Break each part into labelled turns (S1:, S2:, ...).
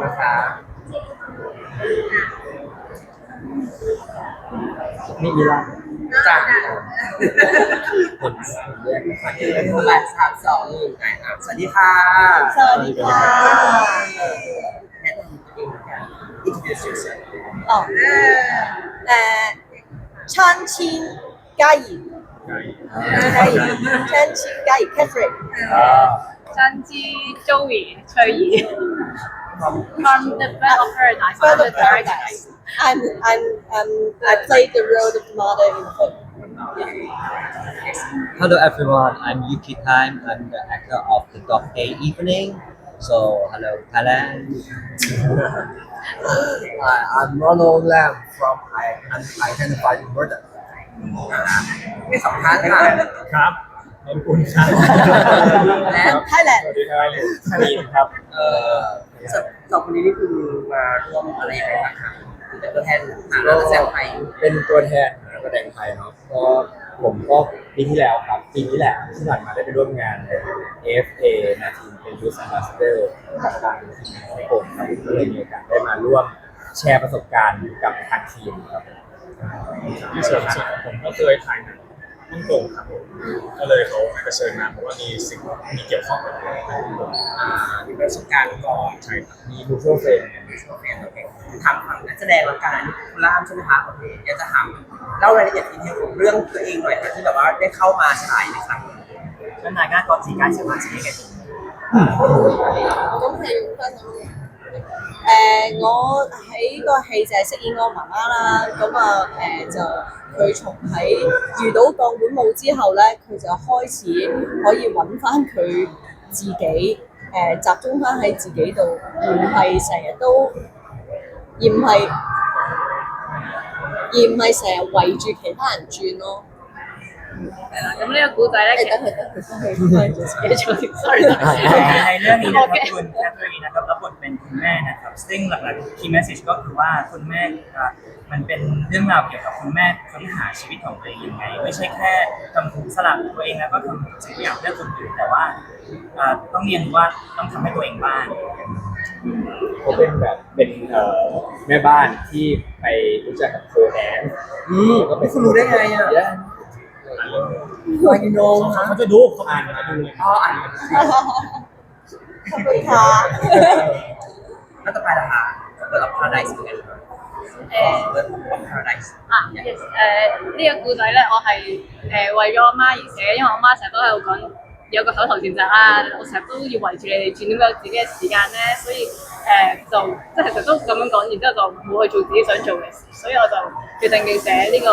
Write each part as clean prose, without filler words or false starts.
S1: นะคะนี่อีลาจ้าผมเรียก8 3 2 1สวัสดีค่ะ
S2: สวัสดีค่ะ
S1: แนะนำตัวเองกัน introduce yourself
S2: อ๋อ川青嘉怡川青嘉怡 Catherine
S3: Chanji Joey 翠怡 from
S2: Bird
S3: Developer
S2: of Paradise I played the role of mother in the film.
S4: Hello everyone, I'm Yuki Time. I'm the actor of the Dog Day Evening. So hello Thailand.
S1: I'm Ronald Lam from Identified Murder ไม่สองท่านค่ะ
S5: ครับขอบคุณครับ
S1: และ
S2: Thailand
S5: สวัสดีครับชาลีครับ
S1: สองคนนี้นี่คือมาร่วมอะไรยังไงบ้างคะเป็นตัวแทนหานักแสดงไทย
S5: เป็นตัวแทนนักแสดงไทยเนาะก็ผมก็ปีที่แล้วครับปีนี้แหละที่ผ่านมาได้ไปร่วมงาน AFA นาทีเป็น Youth Ambassador กับทางทีมงานของผมครับก็เลยมีโอกาสได้มาร่วมแชร์ประสบการณ์กับทางทีมครับในส่วนของผมก็เคยถ่ายหนังฮ่องกงครับผมก็เลยเขาเชิญมาเพราะว่ามีสิ่งมีเกี่ยวข้องกับฮ่องกง
S1: มีประสบการณ์ก่อน
S5: ใช่ครับมีมูฟเฟอร์เฟรน
S1: ทางฝั่งนักแสดงและการคุณล่ามใช่ไหมคะโอเคอยากจะถามเล่ารายละเอียดทีเดียวเรื่องตัวเองหน่อยค่ะที่แบบว่าได้เข้ามาฉายในครั้งนี้ก็นายก็ก่อนสีการเชื่อมาใช่ไหมกัน
S2: 咁係用翻咁我喺個戲就係飾演我媽媽啦，咁就佢從喺遇到鋼管舞之後咧，佢就開始可以揾翻佢自己，集中翻喺自己度，而唔係成日都，而唔係成日圍住其他人轉咯。
S3: 咁呢個故仔咧，其實sorry
S6: ในเรื่องนี้นะครับคุณแคทเธอรีนนะครับรับบทเป็นคุณแม่นะครับซึ่งหลักๆคีย์แมสเซจก็คือว่าคุณแม่มันเป็นเรื่องราวเกี่ยวกับคุณแม่ค้นหาชีวิตของตัวเองยังไงไม่ใช่แค่ทำทุกสลับตัวเองแล้วก็ทำสิ่งที่อยากเลือกคนอื่นแต่ว่าต้องเรียนรู้ว่าต้องทำให้ตัวเองบ้าง
S5: เขาเป็นแบบเป็นแม่บ้านที่ไปรู้จักกับโคแดนก็เป็น
S1: คุณรู้ได้ไงอ่ะวายูโน
S5: เขาจะดูเขาอ่านมาดูเลย
S1: อ๋ออ่าน
S2: ขอบคุณค่ะ
S1: แล้วต่อไปล่ะค่ะเปิดรับ Paradise กันเปิดรับ Paradise
S3: yes 呢個故仔咧，我係為咗我媽而寫，因為我媽成日都喺度講有個口頭禪就係我成日都要圍住你哋轉，點解有自己嘅時間咧？所以就即係成日都咁樣講，然之後就冇去做自己想做嘅事，所以我就決定要寫呢個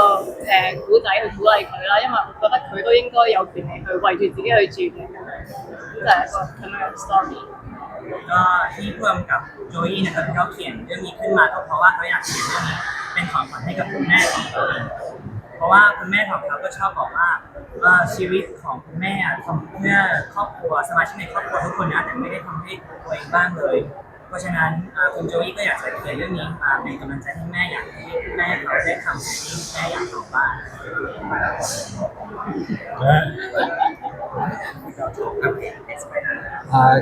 S3: 故仔去鼓勵佢啦，因為我覺得佢都應該有權利去圍住自己去轉嘅，就係一個咁樣嘅 story。
S6: ก็ที่ร่วมกับโจอี้นะครับที่เขาเขียนเรื่องนี้ขึ้นมาก็เพราะว่าเขาอยากเขียนเรื่องนี้เป็นของขวัญให้กับคุณแม่ของตัวเองเพราะว่าคุณแม่ของเขาก็ชอบบอกว่าชีวิตของคุณแม่ทำเพื่อครอบครัวสมาชิกในครอบครัวทุกคนนะแต่ไม่ได้ทำให้ตัวเองบ้างเลยเพราะฉะนั้นคุณโจอี้ก็อยากจะเขียนเรื่องนี้มาเป็นกำลังใจให้แม่อยากให้แม่เขาได้ทำสิ่งที่แม่อยากทำบ้าง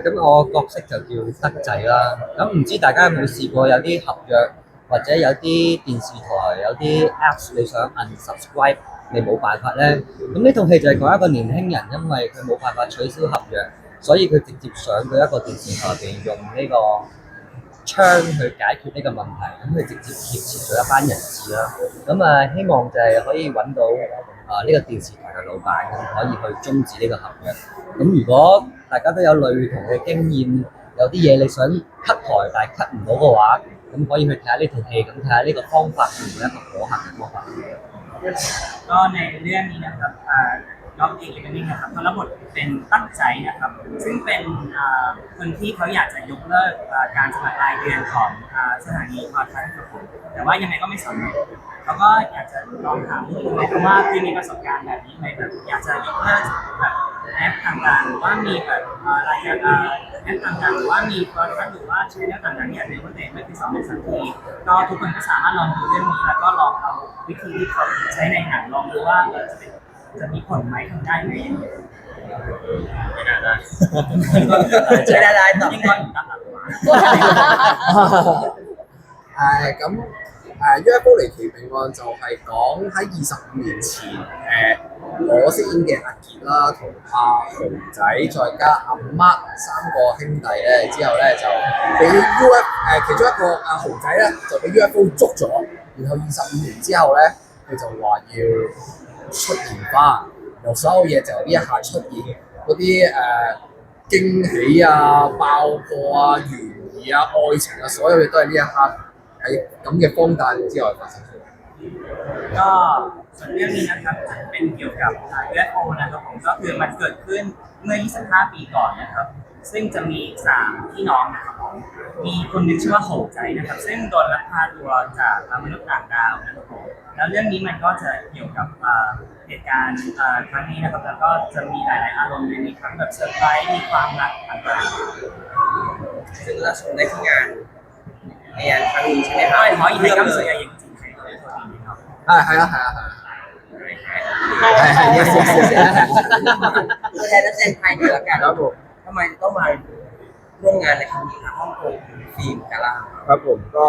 S4: 咁我角色就叫德仔啦。咁唔知大家有冇試過有啲合約或者有啲電視台有啲 Apps 你想 unsubscribe 你冇辦法咧？咁呢套戲就係講一個年輕人，因為佢冇辦法取消合約，所以佢直接上到一個電視台入邊用呢個槍去解決呢個問題。咁佢直接挾持咗一班人質啦。咁希望就係可以揾到呢個電視台嘅老闆，咁可以去終止呢個合約。咁如果大家都有類同嘅經驗，有啲嘢你想 cut 台但係 cut 唔到嘅話，咁可以去睇下呢套戲，咁睇下呢個方法會唔會一個可行嘅方法。
S6: ก็ในเรื่องนี้นะครับด็อกกี้เป็นนี่นะครับเขารับบทเป็นตั้งใจนะครับซึ่งเป็นคนที่เขาอยากจะยกเลิกการสมัครรายเดือนของสถานีโทรทัศน์ครับผมแต่ว่ายังไงก็ไม่สำเร็จเขาก็อยากจะลองถามคุณไหมครับว่าคือมีประสบการณ์แบบนี้ไหมแบบอยากจะยกเลิกแบบแอปต่างๆหรือว่ามีแบบรายการแอปต่างๆหรือว่ามีโทรทัศน์หรือว่าใช้แนวต่างๆเนี่ยในวันไหนไม่เป็นสำเร็จสักทีก็ทุกคนก็สามารถลองดูเรื่องนี้แล้วก็ลองเอาวิธีที่เขาใช้ในหนังลองดูว่าจะมีผลไหมทำได้ไหม
S5: ไม่น่าได้
S1: ได้ต่อ
S6: 應該唔得啦。
S7: 咁UFO 離奇命案就係講喺25年前我飾演嘅阿傑啦，同阿熊仔再加阿媽三個兄弟咧，之後咧就俾 其中一個阿熊仔咧就俾 UFO 捉咗，然後25年之後咧佢就話要出現翻，由所有嘢就由呢一下出現嗰啲驚喜啊、爆破啊、懸疑啊、愛情啊，所有嘢都係呢一刻喺咁嘅荒誕之外發生出嚟。
S6: ก็ส่วนเรื่องนี้นะครับจะเป็นเกี่ยวกับ UFO นะครับผมก็คือมันเกิดขึ้นเมื่อ 25 ปีก่อนนะครับ ซึ่งจะมี3พี่น้องนะครับผมมีคนหนึงชื่อว่าโหใจนะครับซึ่งโดนลักพาตัวจากมนุษย์ต่างดาวนะครับผมแล้วเรื่องนี้มันก็จะเกี่ยวกับเหตุการณ์ครั้งนี้นะครับแล้วก็จะมีหลายๆอารมณ์มีทั้งแบบเซอร์ไพรส์มีความรักต่างๆ
S1: ซึ่งเราชมได้ที่งานในงานครั้งนี้ใช่ไหมค
S6: 因
S1: รับ
S6: 為可以喺今次嘅影展睇到呢套電影咯。
S7: 係啊，yes yes yes。
S1: ตัวแทนนักแสดงไทยหน่อยละกัน
S7: ครับผม
S1: ทำไมต้องมาร่วมงานในครั้งนี้ครับฮ่องกงฟิล์มกาล่า
S5: ครับผมก็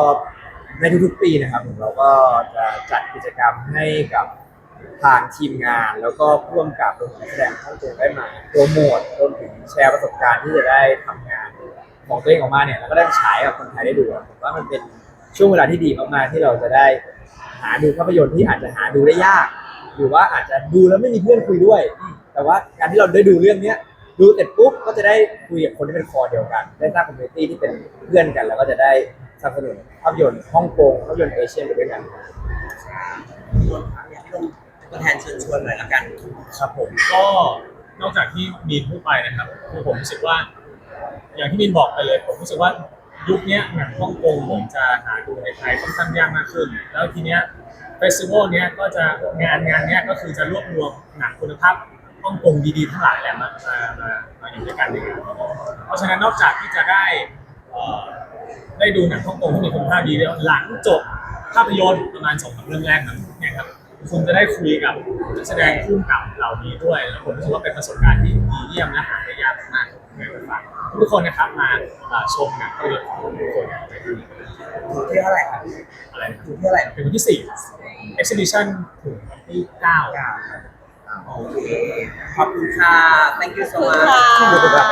S5: ในทุกๆปีนะครับผมเราก็จะจัดกิจกรรมให้กับทางทีมงาน แล้วก็ร่วมกับรวมถึงนักแสดงท่านอื่นได้มาโปรโมทรวมถึงแชร์ประสบการณ์ที่จะได้ทำงานของตัวเองออกมาเนี่ยแล้วก็ได้ฉายกับคนไทยได้ดูผมว่ามันเป็นช่วงเวลาที่ดีมากๆที่เราจะได้หาดูภาพยนตร์ที่อาจจะหาดูได้ยาก หรือว่าอาจจะดูแล้วไม่มีเพื่อนคุยด้วย แต่ว่าการที่เราได้ดูเรื่องเนี้ยดูเสร็จปุ๊บก็จะได้คุยกับคนที่เป็นคอเดียวกันได้สร้างคอมมูนิตี้ที่เป็นเพื่อนกัน แล้วก็จะได้สนับสนุนภาพยนตร์ฮ่องกงภาพยนตร์เอเชียไปด้วยกัน
S1: อยากให้ลงตัวแทนเชิญชวนหน่อยละกัน
S8: ครับผมก็นอกจากที่มีนพูดไปนะครับคือผมรู้สึกว่า อย่างที่มีนบอกไปเลยผมรู้สึกว่ายุคนี้หนังฮ่องกงเหมือนจะหาดูในไทยค่อนข้างยากมากขึ้น แล้วทีเนี้ยเฟสติวัลเนี้ยก็จะงานเนี้ยก็คือจะรวบรวมหนังคุณภาพฮ่องกงดีๆทั้งหลายแหละมาอยู่ด้วยกันในงานเพราะฉะนั้นนอกจากที่จะได้ดูหนังฮ่องกงที่มีคุณภาพดีแล้วหลังจบภาพยนตร์ประมาณ2-3 เรื่องแรกนั้นเนี่ยครับคุณจะได้คุยกับนักแสดงคู่กับเหล่านี้ด้วยแล้วผมรู้สึกว่าเป็นประสบการณ์ที่ดีเยี่ยมและหาได้ยากมากในประเทศไทยทุกคนนะครับมาชมหนังภาพยนตร์ของทุกคนในที่นี้
S1: ถึงที่เท่าไหร่ครับ
S8: อะไรนะ
S1: ถึงที่เท่าไหร่
S8: เป็นวันที่4 exhibition ถึงวันที่9
S1: โอเคขอบคุณค่ะ thank you so
S2: ขอบ
S1: much
S2: คุณค่ะ